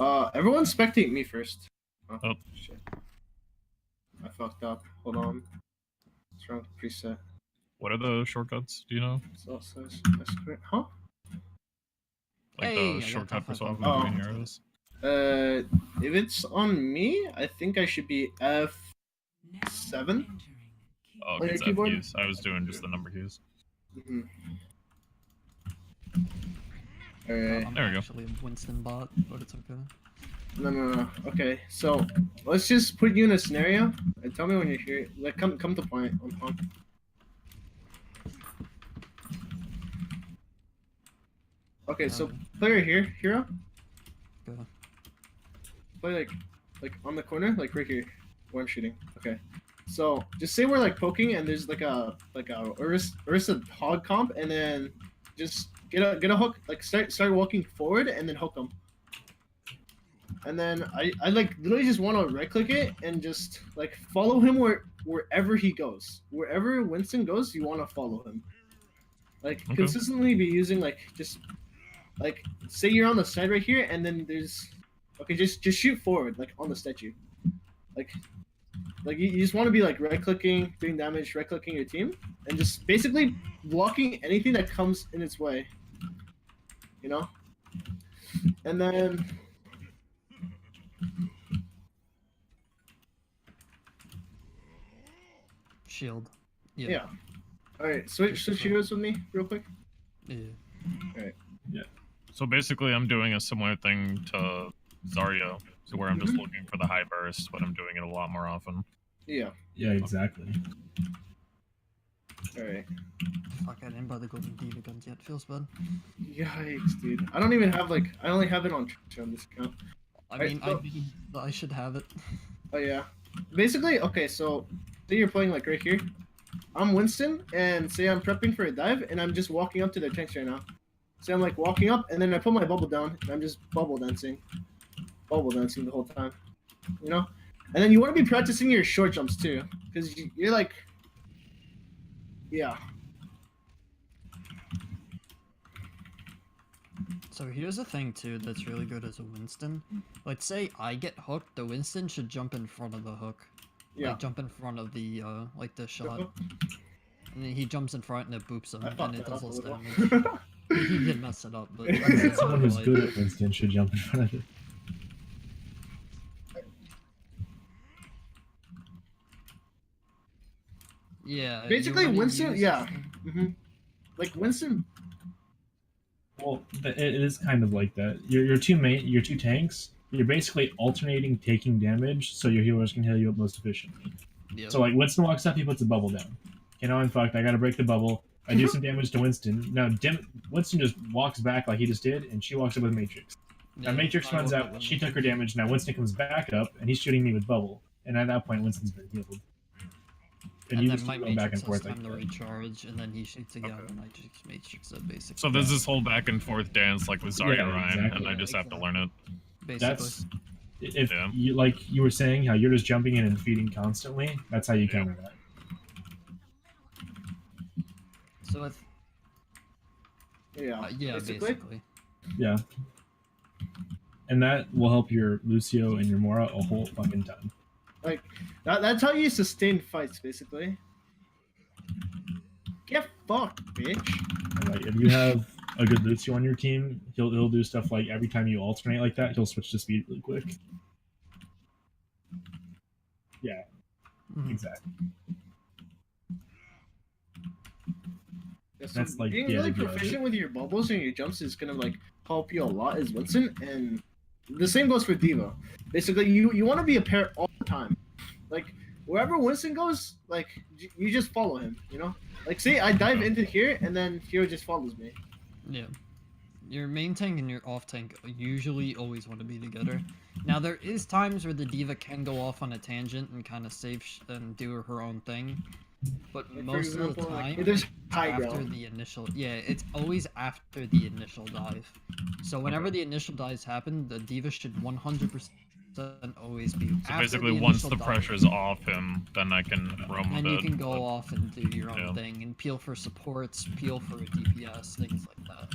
Everyone spectate me first. Oh. Shit. I fucked up. Hold on. What's wrong with preset? What are the shortcuts? Do you know? Huh? Like Hey, the shortcut for swapping Oh. between heroes? If it's on me, I think I should be F7. Oh, On your it's F keyboard? keys. I was doing just the number keys. Mm-hmm. Alright. I'm There we go. actually a Winston bot, but it's okay. No. Okay, so let's just put you in a scenario and tell me when you're here. Like, come to point on pump. Okay, so player here, hero. Go. Play like on the corner, like right here, where I'm shooting. Okay. So just say we're like poking and there's like a Ursa hog comp, and then just get a hook, like start walking forward and then hook them. And then I like literally just want to right click it and just like follow him wherever he goes. Wherever Winston goes, you want to follow him. Like Okay. consistently be using like just like say you're on the side right here and then there's okay just shoot forward like on the statue. Like you just want to be like right clicking, doing damage, right clicking your team, and just basically blocking anything that comes in its way. You know? And then Shield. yeah. Alright, switch heroes with me real quick. Yeah. Alright. So basically, I'm doing a similar thing to Zarya, so where I'm just looking for the high burst, but I'm doing it a lot more often. Yeah. Yeah, exactly. Alright. Fuck, I didn't buy the golden diva guns yet. Feels bad. Yikes, dude. I don't even have like I only have it on this account. I Alright, mean, I should have it. Oh yeah. Basically, okay, so say you're playing like right here. I'm Winston, and say I'm prepping for a dive, and I'm just walking up to their tanks right now. Say I'm like walking up, and then I put my bubble down, and I'm just bubble dancing the whole time, you know. And then you want to be practicing your short jumps too, because you're like, yeah. So here's the thing too that's really good as a Winston. Let's say I get hooked, the Winston should jump in front of the hook. Yeah. Like jump in front of the like the shot. And then he jumps in front and it boops him, and it does less damage. He did mess it up, but that's Someone who's like, good at Winston should jump in front of it. yeah. Basically, you wanna Winston, use- yeah. Like Winston. Well, it is kind of like that. Your two tanks, you're basically alternating taking damage, so your healers can heal you up most efficiently. Yep. So like Winston walks up, he puts a bubble down. Okay, now I'm fucked. I gotta break the bubble. I do some damage to Winston. Now Winston just walks back like he just did, and she walks up with Matrix. Now Yeah, Matrix I runs will out. put She Winston. took her damage. Now Winston comes back up, and he's shooting me with bubble. And at that point, Winston's been healed. And you then just my keep going back Matrix and forth has like time to that. recharge, and then he shoots again, Okay. and I just Matrix it basically. So there's this whole back and forth dance like with Zarya Yeah, Ryan, exactly. and I just have to learn it. Basically. That's if Yeah. you like you were saying how you're just jumping in and feeding constantly. That's how you counter that. So if Yeah. yeah, basically. Yeah. And that will help your Lucio and your Mora a whole fucking ton. Like that's how you sustain fights, basically. Get fucked, bitch. And, like if you have a good Lucio on your team, he'll do stuff like every time you alternate like that, he'll switch to speed really quick. Yeah, Mhm. exactly. Yeah, so That's, like, being the really idea of proficient it. with your bubbles and your jumps is gonna like help you a lot as Winston, and the same goes for Diva. Basically, you want to be a pair all the time. Like wherever Winston goes, like you just follow him. You know, like say I dive into here and then Hero just follows me. Yeah. Your main tank and your off tank usually always want to be together. Now there is times where the diva can go off on a tangent and kind of save and do her own thing, but Like, for most of the example, like, time if there's high after ground. the initial, yeah, it's always after the initial dive. So whenever the initial dives happen, the diva should 100% always be. So after basically, the once initial the dive. pressure's off him, then I can roam a And bit. you can go but- off and do your own yeah. thing and peel for supports, peel for DPS, things like that.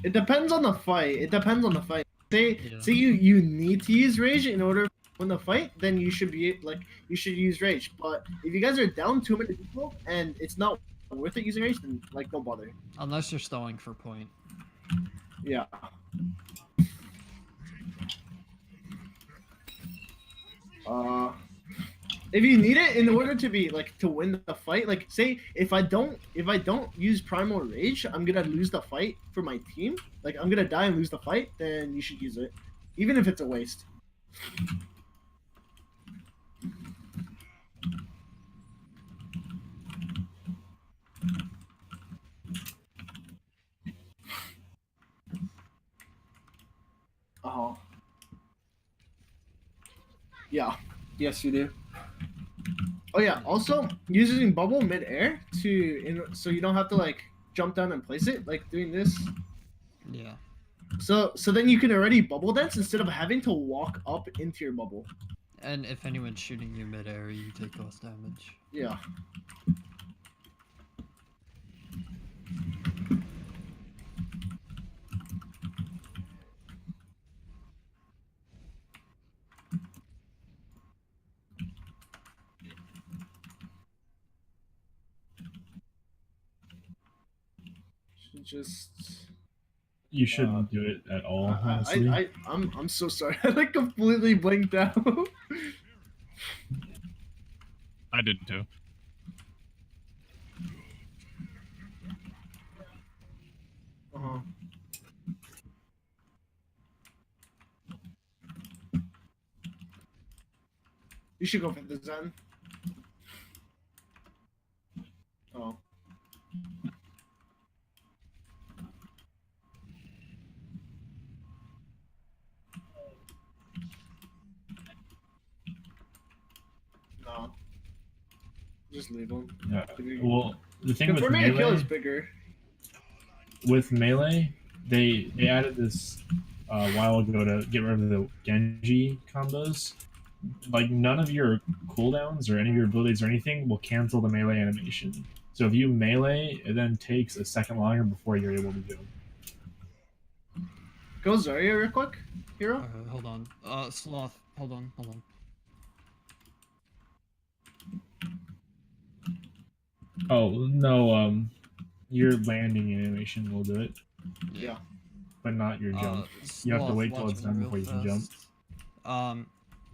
It depends on the fight. It depends on the fight. Yeah. Say you need to use rage in order to win the fight, then you should be like you should use rage. But if you guys are down too many people and it's not worth it using rage, then like don't bother. Unless you're stalling for point. Yeah. If you need it in order to be like to win the fight, like say if I don't use primal rage, I'm gonna lose the fight for my team. Like I'm gonna die and lose the fight, then you should use it, even if it's a waste. Uh-huh. Yeah. Yes, you do. Oh yeah. Also, using bubble mid-air so you don't have to like jump down and place it, like doing this. Yeah. So then you can already bubble dance instead of having to walk up into your bubble. And if anyone's shooting you mid-air, you take less damage. Yeah. Should just. You shouldn't do it at all, honestly. I'm so sorry. I like completely blinked out. I did too. Uh-huh. You should go for the Zen. Oh. No. Just leave him. Yeah. Well, the thing with Confirming a kill is melee, bigger. they added this a while ago to get rid of the Genji combos. Like none of your cooldowns or any of your abilities or anything will cancel the melee animation. So if you melee, it then takes a second longer before you're able to do it. Go Zarya real quick, hero. Alright, hold on. Sloth, hold on. Oh no, your landing animation will do it, Yeah. but not your jump. You have to wait till watch it's me done real before you can jump. fast.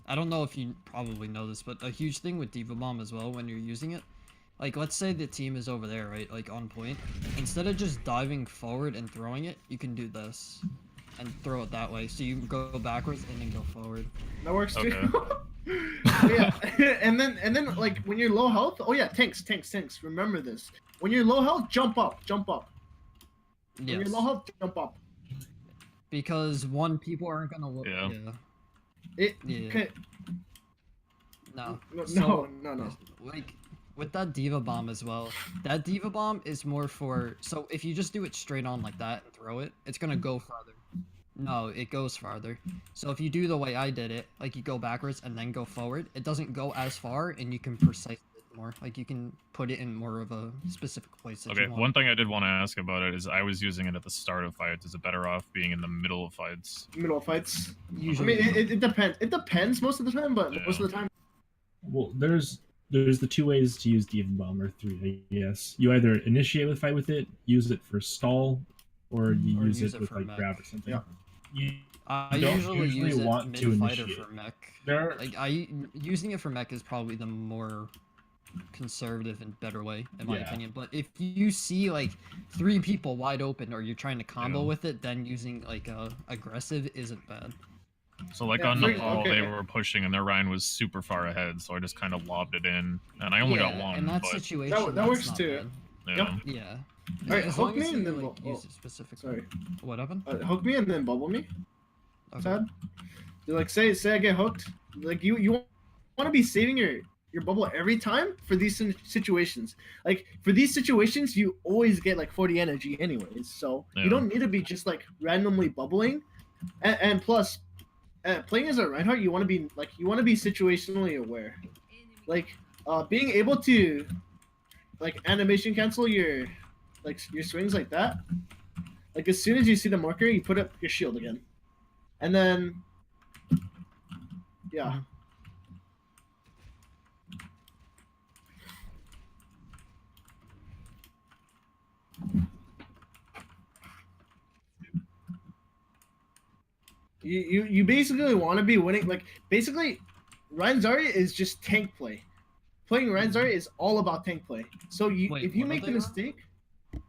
I don't know if you probably know this, but a huge thing with Diva Bomb as well when you're using it, like let's say the team is over there, right, like on point. Instead of just diving forward and throwing it, you can do this and throw it that way. So you go backwards and then go forward. That works too. Okay. Yeah, and then like when you're low health, oh yeah, tanks. Remember this. When you're low health, jump up. When you're Yes. low health, jump up. Because one, people aren't gonna look. Yeah. It. Yeah. Okay. No. No. So- No. Like with that Diva Bomb as well, that Diva Bomb is more for, so if you just do it straight on like that and throw it, it's gonna go farther. No, it goes farther. So if you do the way I did it, like you go backwards and then go forward, it doesn't go as far and you can precise it more. Like you can put it in more of a specific place that Okay, you want. one thing I did want to ask about it is I was using it at the start of fights. Is it better off being in the middle of fights? Middle of fights. I Usually, mean, it depends. It depends most of the time, but most of the time. Well, there's the two ways to use Diva Bomb, or three, I guess. You either initiate with fight with it, use it for stall, or you Or use use it it with for like mech. grab or something. Yeah. You I don't usually usually use it want to mid-fight or initiate. for mech. there are, Like using it for mech is probably the more conservative and better way in my Yeah. opinion. But if you see like 3 people wide open or you're trying to combo Yeah. with it, then using like aggressive isn't bad. So like Yeah, on for- Nepal, okay. they were pushing and their Ryan was super far ahead, so I just kind of lobbed it in, and I only got one. in that but, situation, that that's works not too. bad. yeah. Yeah. Alright, as hook long me as and you then like, we'll- use it specifically. Sorry. What happened? Hook me and then bubble me. Okay. Sad. You're like say I get hooked. Like you want to be saving your bubble every time for these situations. Like for these situations, you always get like 40 energy anyways. So Yeah. you don't need to be just like randomly bubbling. And plus, playing as a Reinhardt, you want to be situationally aware. Like being able to like animation cancel your swings like that. like as soon as you see the marker, you put up your shield again, and then yeah. You basically want to be winning. Like basically, Ryan Zarya is just tank play. Playing Ryan Zarya is all about tank play. So Wait, if you what make are the they mistake,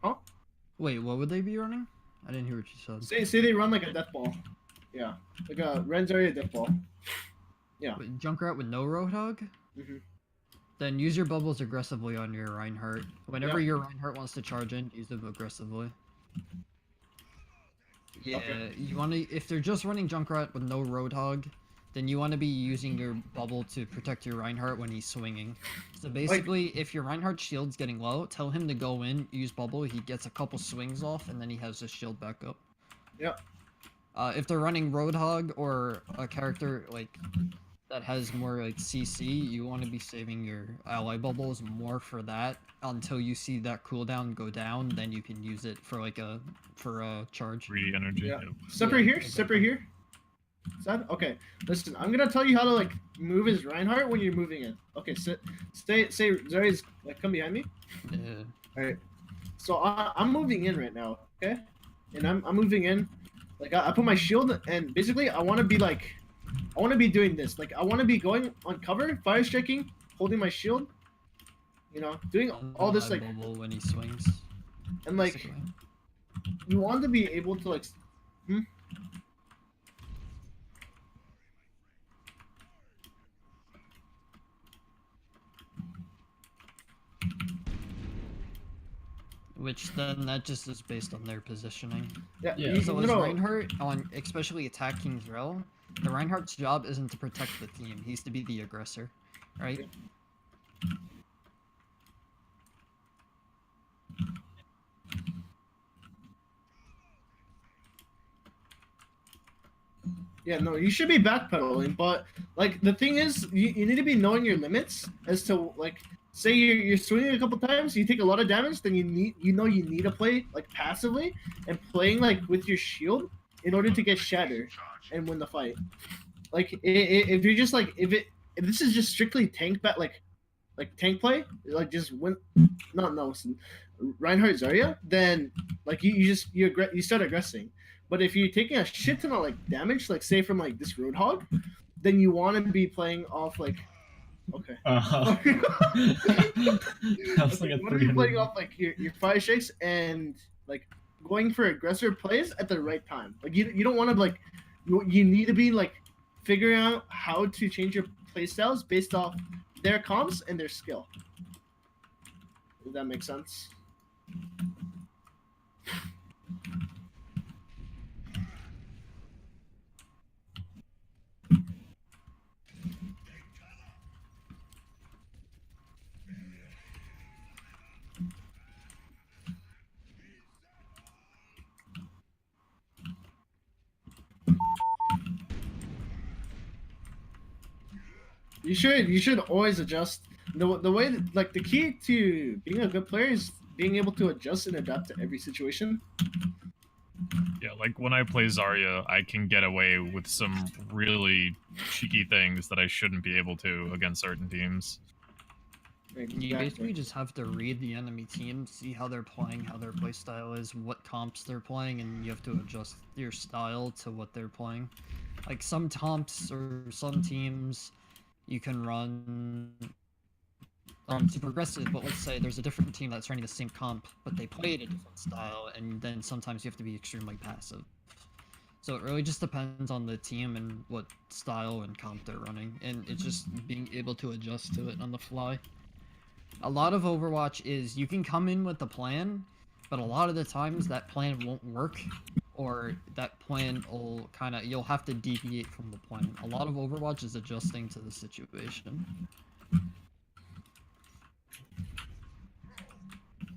huh? Wait, what would they be running? I didn't hear what you said. Say they run like a death ball, yeah, like a Ryan Zarya death ball. Yeah. Wait, Junkrat with no Roadhog? Mhm. Then use your bubbles aggressively on your Reinhardt. Whenever Yeah. your Reinhardt wants to charge in, use them aggressively. Yeah, Okay. you want to. If they're just running Junkrat with no Roadhog, then you want to be using your bubble to protect your Reinhardt when he's swinging. So basically, if your Reinhardt shield's getting low, tell him to go in, use bubble. He gets a couple swings off, and then he has his shield back up. Yeah. If they're running Roadhog or a character like that has more like CC, you want to be saving your ally bubbles more for that until you see that cooldown go down. Then you can use it for like a charge. Free energy. Yeah. Yep. Step right here. Step exactly. right here. Is that okay? Listen, I'm gonna tell you how to like move his Reinhardt when you're moving in. Okay, sit, stay. Say Zarya's like come behind me. Yeah. All right. So I'm moving in right now. Okay, and I'm moving in. Like I put my shield, and basically I want to be like, I want to be doing this. Like I want to be going on cover, fire striking, holding my shield. You know, doing all this like, bubble when he swings. and like basically. you want to be able to like. Which then that just is based on their positioning. Yeah. Yeah. You, So no, as no, Reinhardt on especially attacking Zrel, the Reinhardt's job isn't to protect the team. He's to be the aggressor, right? Yeah, no, you should be backpedaling, but like the thing is, you need to be knowing your limits as to like, say you're swinging a couple times, you take a lot of damage, then you need to play like passively and playing like with your shield in order to get shatter and win the fight. Like if you're just like if this is just strictly tank like tank play, like just win, no, Reinhardt Zarya, then like you start aggressing. But if you're taking a shit ton of like damage, like say from like this Roadhog, then you want to be playing off like, okay. That was like a You want to be 300. playing off like your fire shakes and like going for aggressive plays at the right time. Like you don't want to like you need to be like figuring out how to change your play styles based off their comps and their skill. Does that make sense? You should always adjust. The way that, like the key to being a good player is being able to adjust and adapt to every situation. Yeah, like when I play Zarya, I can get away with some really cheeky things that I shouldn't be able to against certain teams. You basically just have to read the enemy team, see how they're playing, how their play style is, what comps they're playing, and you have to adjust your style to what they're playing. Like some comps or some teams, you can run super aggressive, but let's say there's a different team that's running the same comp, but they played a different style, and then sometimes you have to be extremely passive. So it really just depends on the team and what style and comp they're running, and it's just being able to adjust to it on the fly. A lot of Overwatch is you can come in with a plan, but a lot of the times that plan won't work, or that plan will you'll have to deviate from the plan. A lot of Overwatch is adjusting to the situation.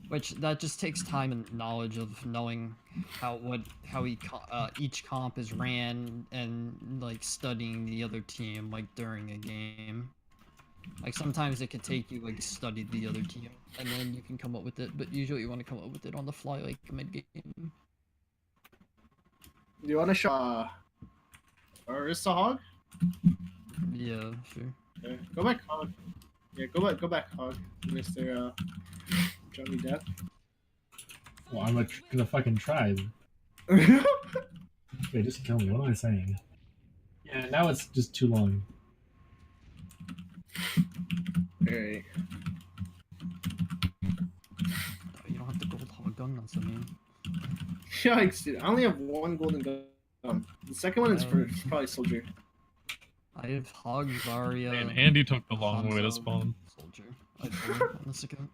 Which that just takes time and knowledge of knowing how each comp is ran and like studying the other team like during a game. Like sometimes it could take you like study the other team and then you can come up with it, but usually you want to come up with it on the fly like mid game. Do you want to show Orisa Hog? Yeah, sure. Okay. Go back, Hog. Yeah, go back, Hog. Mr. Johnny Depp. Well, I'm gonna fucking try. Wait, just kill me. What am I saying? Yeah, now it's just too long. Alright. Oh, you don't have the gold hog gun, that's a mean. Yikes, dude. I only have one golden gun. The second one is for probably soldier. I have hog, Zarya, And Andy took the long way to Hanzo, spawn. soldier. I have four on this account.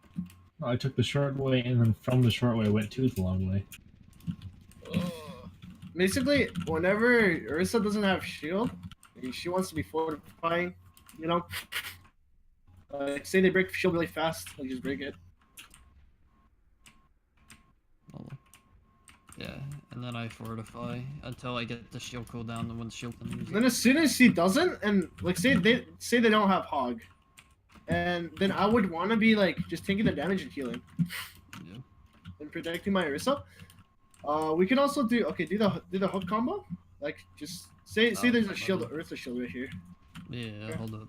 No, I took the short way, and then from the short way, I went to the long way. Basically, whenever Orisa doesn't have shield, she wants to be fortifying, you know? Like, say they break shield really fast, like just break it. Oh. Yeah, and then I fortify until I get the shield cooldown, and when the shield can use And then it. as soon as she doesn't, and like say they don't have Hog, and then I would want to be like just taking the damage and healing Yeah. and protecting my Orisa. We can also do do the hook combo, like just say there's a shield Orisa shield right here. Yeah, hold up.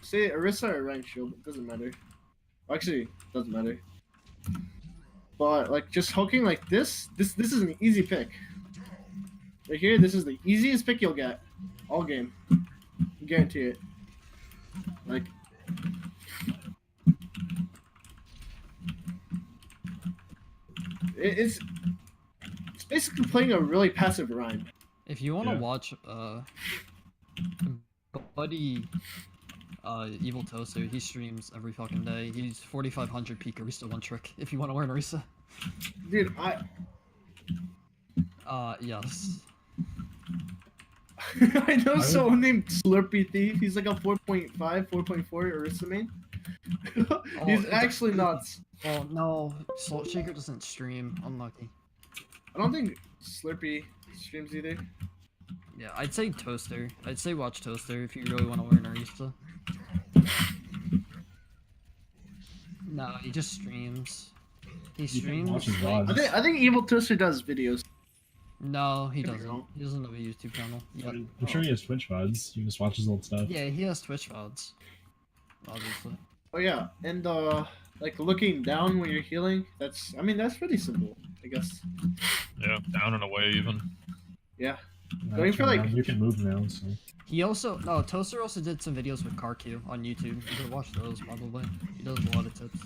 Say Orisa or rank shield, it doesn't matter. Actually, it doesn't matter. But like just hooking like this is an easy pick. Right here, this is the easiest pick you'll get all game. Guarantee it. Like it's basically playing a really passive Rhyme. If you want to Yeah. watch, buddy, Evil Toaster, he streams every fucking day. He's 4,500 peak Orisa one trick. If you want to learn Orisa. Dude, Yes. I know someone named Slurpy Thief. He's like a 4.5, 4.4 Orisa main. He's it's- actually nuts. Oh no, Salt Shaker doesn't stream. Unlucky. I don't think Slurpy streams either. Yeah, I'd say Toaster. I'd say watch Toaster if you really want to learn Orisa. No, he just streams. He You can streams. watch his like- VODs. I think Evil Toaster does videos. No, he Could be doesn't. wrong. He doesn't have a YouTube channel. Yep. I'm sure he has Twitch VODs. You just watch his old stuff. Yeah, he has Twitch VODs. Obviously. Oh yeah, and like looking down when you're healing. That's pretty simple, I guess. Yeah, down and away even. Yeah. Now Going for, turn like- around, you can move now. So He also Toaster also did some videos with CarQ on YouTube. You could watch those probably. He does a lot of tips.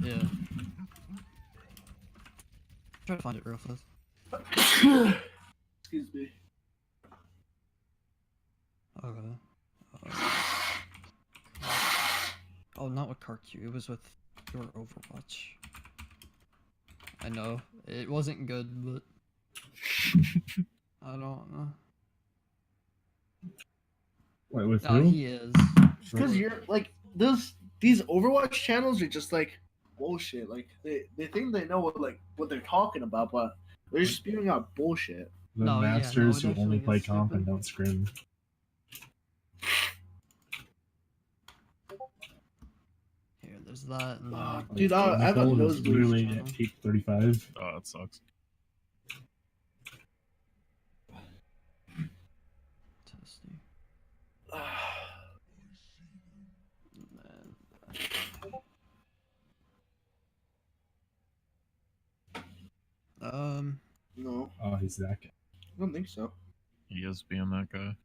Yeah. Try to find it real fast. Excuse me. Okay. Oh, not with CarQ. It was with your Overwatch. I know it wasn't good, but I don't know. wait, with No, who? he is. Because you're like these Overwatch channels are just like bullshit. Like they think they know what they're talking about, but they're just spewing out bullshit. The No, yeah, no, masters it who only definitely play is comp stupid. and don't scrim. Here, there's that. And then, Ah, like, dude, I have a Nicole is nosebleed literally channel. at peak 35. Oh, that sucks. Toasty. No, Oh, he's that guy. I don't think so. He is being that guy.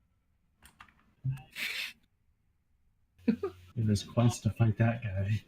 In this quest to fight that guy.